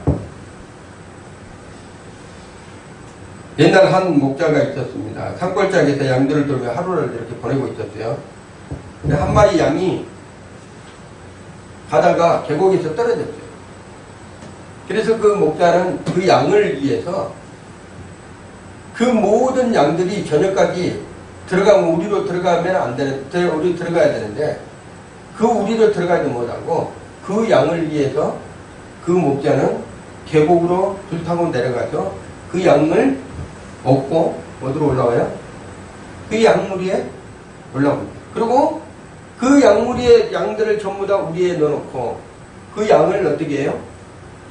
옛날 한 목자가 있었습니다. 산골짜기에서 양들을 돌며 하루를 이렇게 보내고 있었어요. 근데 한 마리 양이 가다가 계곡에서 떨어졌어요. 그래서 그 목자는 그 양을 위해서 그 모든 양들이 저녁까지 들어가면 우리로 들어가면 안 되는, 우리 들어가야 되는데 그 우리로 들어가지 못하고 그 양을 위해서 그 목자는 계곡으로 줄 타고 내려가서 그 양을 얻고 어디로 올라와요? 그 양무리에 올라옵니다. 그리고 그 양무리에 양들을 전부 다 우리에 넣어놓고 그 양을 어떻게 해요?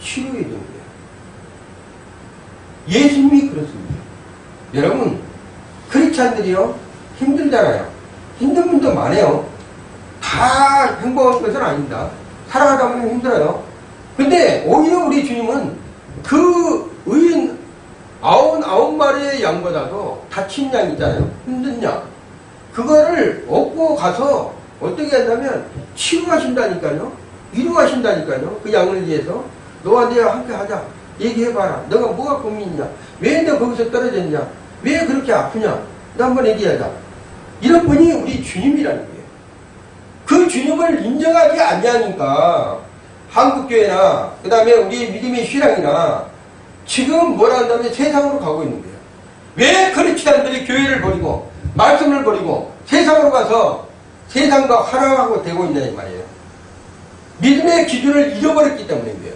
치유해 줍니다. 예수님이 그렇습니다. 여러분, 크리스찬들이요 힘들잖아요. 힘든 분도 많아요. 다 행복한 것은 아닙니다. 살아가다 보면 힘들어요. 근데 오히려 우리 주님은 그 의인 99마리의 양보다도 다친 양 있잖아요. 힘든 양. 그거를 얻고 가서 어떻게 한다면 치유하신다니까요. 위로하신다니까요. 그 양을 위해서. 너와 내가 함께 하자. 얘기해봐라. 너가 뭐가 고민이냐. 왜 너 거기서 떨어졌냐. 왜 그렇게 아프냐. 너 한번 얘기하자. 이런 분이 우리 주님이라는 거예요. 그 주님을 인정하지 않냐니까 한국교회나 그 다음에 우리 믿음의 신앙이나 지금 뭐라 한다면 세상으로 가고 있는 거예요. 왜 크리스찬들이 교회를 버리고 말씀을 버리고 세상으로 가서 세상과 하나하고 되고 있냐 이 말이에요. 믿음의 기준을 잃어버렸기 때문인 거예요.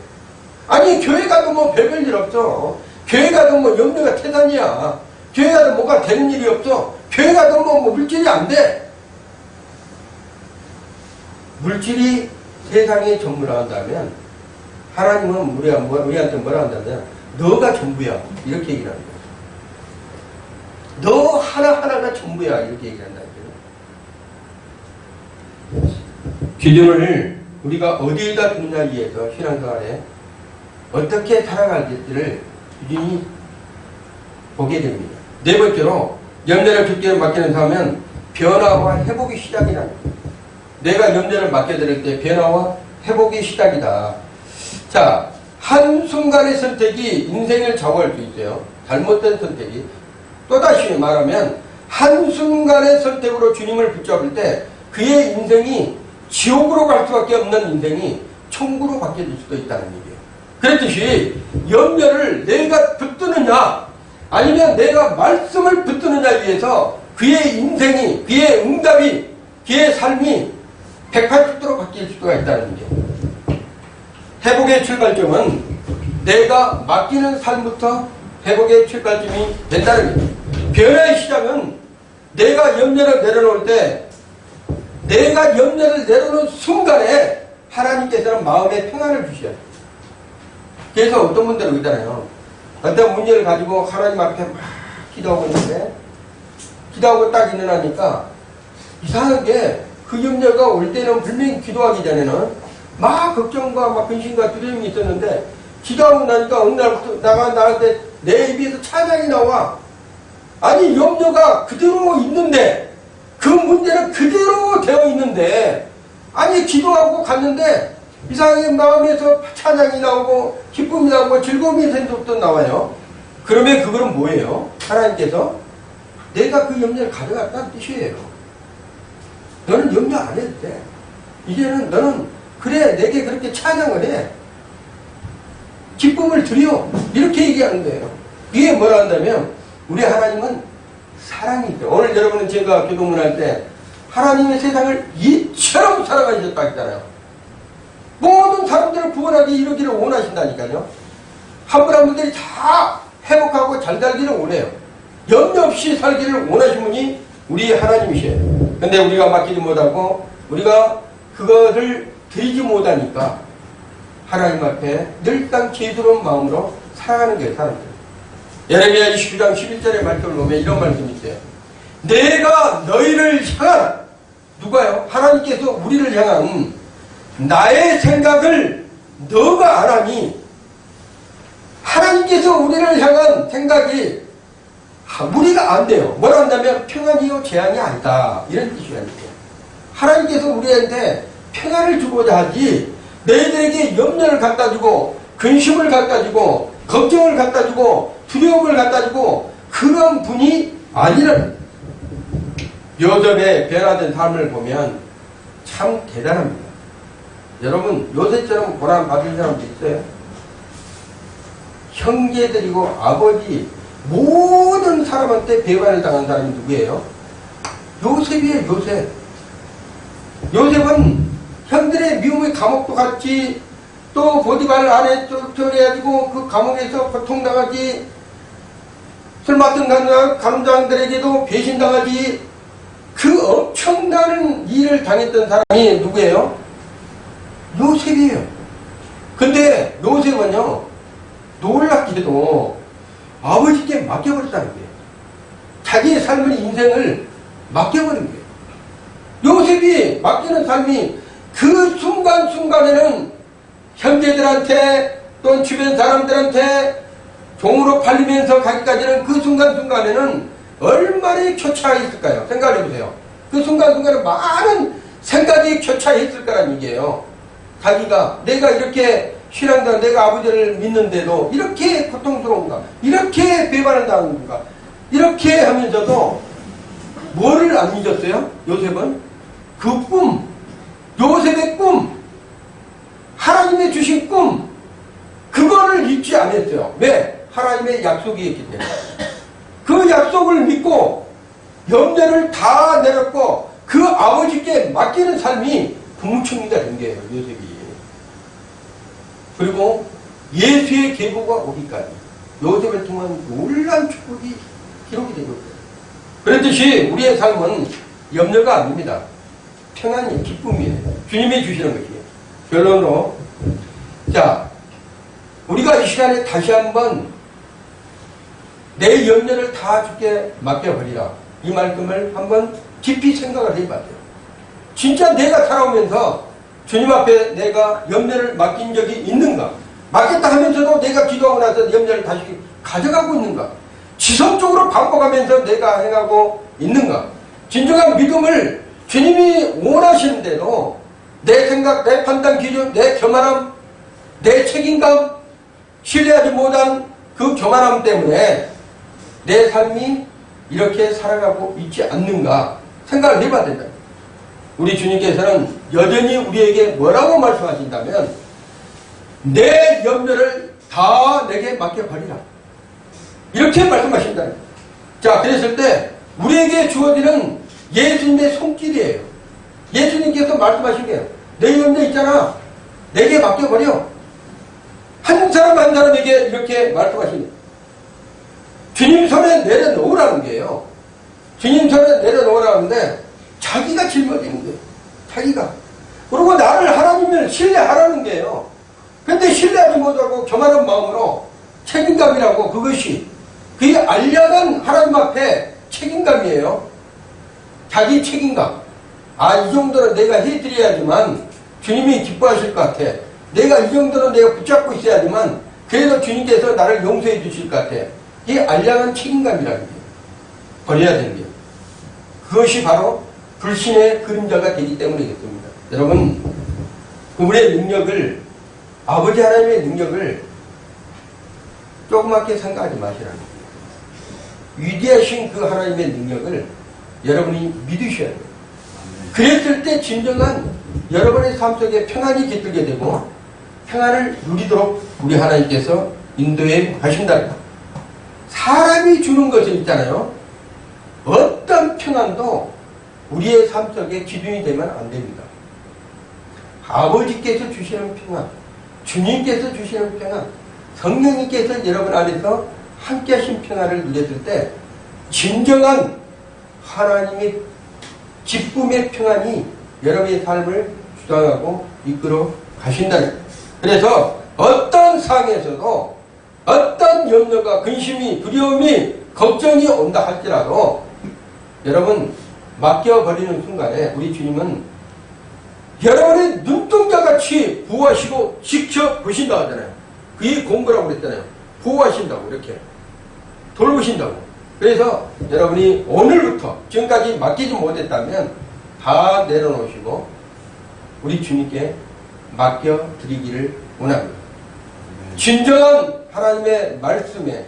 아니 교회 가도 뭐 별별 일 없어. 교회 가도 뭐 염려가 태산이야. 교회 가도 뭐가 되는 일이 없어. 교회 가도 뭐 물질이 안 돼. 물질이 세상의 전부라 한다면 하나님은 우리한테 뭐라 한다면 너가 전부야 이렇게 얘기를 합니다. 너 하나하나가 전부야 이렇게 얘기를 한다는 거예요. 기준을 우리가 어디에다 두느냐에 의해서 신앙생활에 어떻게 살아갈지를 기준이 보게 됩니다. 네 번째로 염려를 주께 맡기는 사람은 변화와 회복의 시작이라는 거예요. 내가 염려를 맡겨드릴 때 변화와 회복의 시작이다. 자, 한순간의 선택이 인생을 좌우할 수 있어요. 잘못된 선택이. 또다시 말하면 한순간의 선택으로 주님을 붙잡을 때 그의 인생이 지옥으로 갈 수밖에 없는 인생이 천국으로 바뀌어질 수도 있다는 얘기예요. 그랬듯이 염려를 내가 붙드느냐 아니면 내가 말씀을 붙드느냐에 의해서 그의 인생이, 그의 응답이, 그의 삶이 180도로 바뀔 수가 있다는 거예요. 회복의 출발점은 내가 맡기는 삶부터 회복의 출발점이 된다는 거예요. 변화의 시작은 내가 염려를 내려놓을 때 내가 염려를 내려놓은 순간에 하나님께서는 마음에 평안을 주셔요. 그래서 어떤 분들은 있잖아요. 어떤 문제를 가지고 하나님 앞에 막 기도하고 있는데 기도하고 딱 일어나니까 이상하게 그 염려가 올 때는 분명히 기도하기 전에는 막 걱정과 막 근심과 두려움이 있었는데 기도하고 나니까 어느 날부터 나한테 내 입에서 찬양이 나와. 아니 염려가 그대로 있는데 그 문제는 그대로 되어 있는데 아니 기도하고 갔는데 이상하게 마음에서 찬양이 나오고 기쁨이 나오고 즐거움이 또 나와요. 그러면 그거는 뭐예요? 하나님께서 내가 그 염려를 가져갔다는 뜻이에요. 너는 염려 안 해도 돼. 이제는 너는 그래 내게 그렇게 찬양을 해. 기쁨을 드려. 이렇게 얘기하는 거예요. 이게 뭐라 한다면 우리 하나님은 사랑이죠. 오늘 여러분은 제가 기도문할 때 하나님의 세상을 이처럼 사랑하셨다 했잖아요. 모든 사람들을 구원하기 이루기를 원하신다니까요. 한 분 한 분들이 다 회복하고 잘 살기를 원해요. 염려 없이 살기를 원하신 분이 우리 하나님이시에요. 근데 우리가 맡기지 못하고 우리가 그것을 드리지 못하니까 하나님 앞에 늘상 죄스러운 마음으로 살아가는 거예요. 사람들. 예레미야 29장 11절의 말씀을 보면 이런 말씀이 있어요. 내가 너희를 향한, 누가요? 하나님께서 우리를 향한 나의 생각을 너가 안 하니, 하나님께서 우리를 향한 생각이 우리가 안 돼요. 뭐라 한다면 평안이요 재앙이 아니다. 이런 뜻이라는 거예요. 하나님께서 우리한테 평안을 주고자 하지 너희들에게 염려를 갖다 주고 근심을 갖다 주고 걱정을 갖다 주고 두려움을 갖다 주고 그런 분이 아니라는 요셉의 변화된 삶을 보면 참 대단합니다. 여러분 요셉처럼 고난 받은 사람도 있어요. 형제들이고 아버지 모든 사람한테 배반을 당한 사람이 누구예요? 요셉이에요. 요셉. 요셉은 형들의 미움의 감옥도 갔지, 또 보디발 안에 쫓겨내가지고 그 감옥에서 고통당하지, 술 맡은 감장들에게도 배신당하지, 그 엄청난 일을 당했던 사람이 누구예요? 요셉이에요. 근데 요셉은요, 놀랍게도 아버지께 맡겨버렸다는 거예요. 자기의 삶을, 인생을 맡겨버린 거예요. 요셉이 맡기는 삶이 그 순간순간에는 형제들한테 또 주변 사람들한테 종으로 팔리면서 가기까지는 그 순간순간에는 얼마나 교차했을까요? 생각해보세요. 그 순간순간에 많은 생각이 교차했을 거란 얘기예요. 자기가 내가 이렇게 신앙자 내가 아버지를 믿는데도 이렇게 고통스러운가, 이렇게 배반을 당하는가, 이렇게 하면서도 뭐를 안 잊었어요? 요셉은 그 꿈, 요셉의 꿈, 하나님의 주신 꿈, 그거를 잊지 않았어요. 왜? 하나님의 약속이 있기 때문에. 그 약속을 믿고 염려를 다 내렸고 그 아버지께 맡기는 삶이 부무충이가 된 거예요. 요셉이. 그리고 예수의 계보가 오기까지 요셉을 통한 놀라운 축복이 기록이 되고 있어요. 그랬듯이 우리의 삶은 염려가 아닙니다. 평안이 기쁨이에요. 주님이 주시는 것이에요. 결론으로 자, 우리가 이 시간에 다시 한번 내 염려를 다 주께 맡겨버리라. 이 말씀을 한번 깊이 생각을 해봐야 돼요. 진짜 내가 살아오면서 주님 앞에 내가 염려를 맡긴 적이 있는가? 맡겼다 하면서도 내가 기도하고 나서 염려를 다시 가져가고 있는가? 지속적으로 반복하면서 내가 행하고 있는가? 진정한 믿음을 주님이 원하시는 대로 내 생각, 내 판단 기준, 내 교만함, 내 책임감, 신뢰하지 못한 그 교만함 때문에 내 삶이 이렇게 살아가고 있지 않는가 생각을 해봐야 된다. 우리 주님께서는 여전히 우리에게 뭐라고 말씀하신다면 내 염려를 다 내게 맡겨버리라. 이렇게 말씀하신다. 자, 그랬을 때 우리에게 주어지는 예수님의 손길이에요. 예수님께서 말씀하신 게요. 내 염려 있잖아. 내게 맡겨버려. 한 사람 한 사람에게 이렇게 말씀하십니다. 주님 손에 내려놓으라는 게요. 주님 손에 내려놓으라는데 자기가 짊어지는 거예요. 자기가. 그리고 나를 하나님을 신뢰하라는 게요. 근데 신뢰하지 못하고 교만한 마음으로 책임감이라고 그것이 그게 알려는 하나님 앞에 책임감이에요. 자기 책임감. 아, 이 정도는 내가 해드려야지만 주님이 기뻐하실 것 같아. 내가 이 정도는 내가 붙잡고 있어야지만 그래도 주님께서 나를 용서해 주실 것 같아. 이게 알량한 책임감이라는 거예요. 버려야 되는 거예요. 그것이 바로 불신의 그림자가 되기 때문이겠습니다. 여러분, 그분의 능력을, 아버지 하나님의 능력을 조그맣게 생각하지 마시라는 거예요. 위대하신 그 하나님의 능력을 여러분이 믿으셔야 돼요. 그랬을 때 진정한 여러분의 삶 속에 평안이 깃들게 되고 평안을 누리도록 우리 하나님께서 인도해 가신다. 사람이 주는 것은 있잖아요. 어떤 평안도 우리의 삶 속에 기준이 되면 안 됩니다. 아버지께서 주시는 평안, 주님께서 주시는 평안, 성령님께서 여러분 안에서 함께 하신 평안을 누렸을 때 진정한 하나님의 기쁨의 평안이 여러분의 삶을 주장하고 이끌어 가신다는 거예요. 그래서 어떤 상황에서도 어떤 염려가 근심이 두려움이 걱정이 온다 할지라도 여러분 맡겨버리는 순간에 우리 주님은 여러분의 눈동자같이 보호하시고 지켜보신다 하잖아요. 그게 공부라고 그랬잖아요. 보호하신다고 이렇게 돌보신다고. 그래서 여러분이 오늘부터 지금까지 맡기지 못했다면 다 내려놓으시고 우리 주님께 맡겨드리기를 원합니다. 진정한 하나님의 말씀에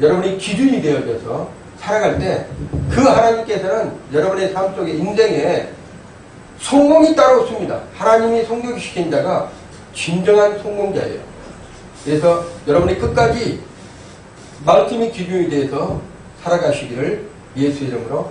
여러분이 기준이 되어져서 살아갈 때 그 하나님께서는 여러분의 삶 속에 인생에 성공이 따라오습니다. 하나님이 성공시킨 자가 진정한 성공자예요. 그래서 여러분이 끝까지 말씀이 기준이 돼서 살아가시기를 예수 이름으로